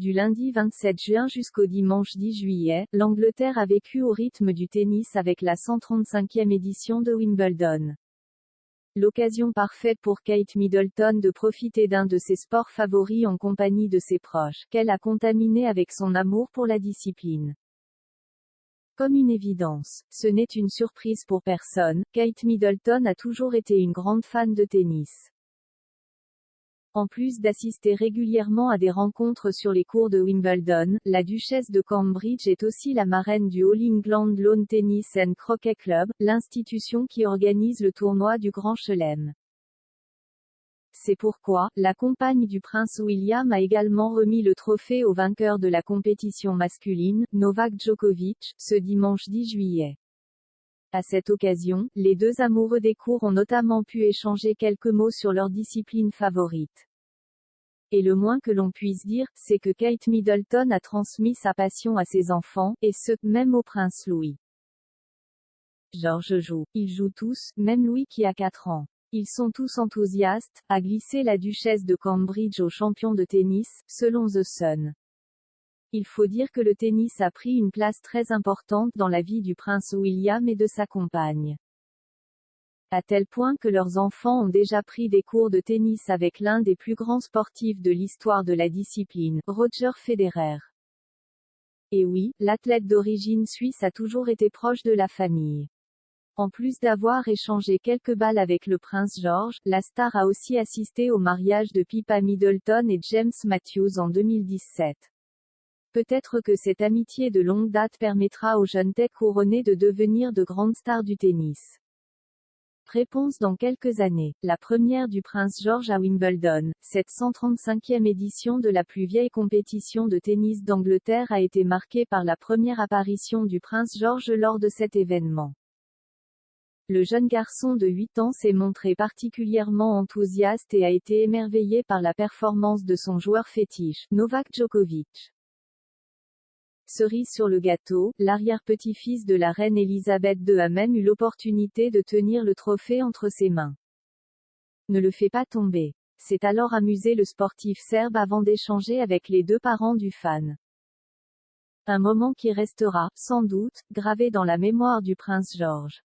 Du lundi 27 juin jusqu'au dimanche 10 juillet, l'Angleterre a vécu au rythme du tennis avec la 135e édition de Wimbledon. L'occasion parfaite pour Kate Middleton de profiter d'un de ses sports favoris en compagnie de ses proches, qu'elle a contaminé avec son amour pour la discipline. Comme une évidence, ce n'est une surprise pour personne, Kate Middleton a toujours été une grande fan de tennis. En plus d'assister régulièrement à des rencontres sur les courts de Wimbledon, la duchesse de Cambridge est aussi la marraine du All England Lawn Tennis and Croquet Club, l'institution qui organise le tournoi du Grand Chelem. C'est pourquoi, la compagne du prince William a également remis le trophée au vainqueur de la compétition masculine, Novak Djokovic, ce dimanche 10 juillet. À cette occasion, les deux amoureux des courts ont notamment pu échanger quelques mots sur leur discipline favorite. Et le moins que l'on puisse dire, c'est que Kate Middleton a transmis sa passion à ses enfants, et ce, même au prince Louis. George joue. Ils jouent tous, même Louis qui a 4 ans. Ils sont tous enthousiastes, a glissé la duchesse de Cambridge au champion de tennis, selon The Sun. Il faut dire que le tennis a pris une place très importante dans la vie du prince William et de sa compagne. À tel point que leurs enfants ont déjà pris des cours de tennis avec l'un des plus grands sportifs de l'histoire de la discipline, Roger Federer. Et oui, l'athlète d'origine suisse a toujours été proche de la famille. En plus d'avoir échangé quelques balles avec le prince George, la star a aussi assisté au mariage de Pippa Middleton et James Matthews en 2017. Peut-être que cette amitié de longue date permettra aux jeunes têtes couronnées de devenir de grandes stars du tennis. Réponse dans quelques années. La première du prince George à Wimbledon, cette 135e édition de la plus vieille compétition de tennis d'Angleterre a été marquée par la première apparition du prince George lors de cet événement. Le jeune garçon de 8 ans s'est montré particulièrement enthousiaste et a été émerveillé par la performance de son joueur fétiche, Novak Djokovic. Cerise sur le gâteau, l'arrière-petit-fils de la reine Elisabeth II a même eu l'opportunité de tenir le trophée entre ses mains. Ne le fais pas tomber. S'est alors amusé le sportif serbe avant d'échanger avec les deux parents du fan. Un moment qui restera, sans doute, gravé dans la mémoire du prince George.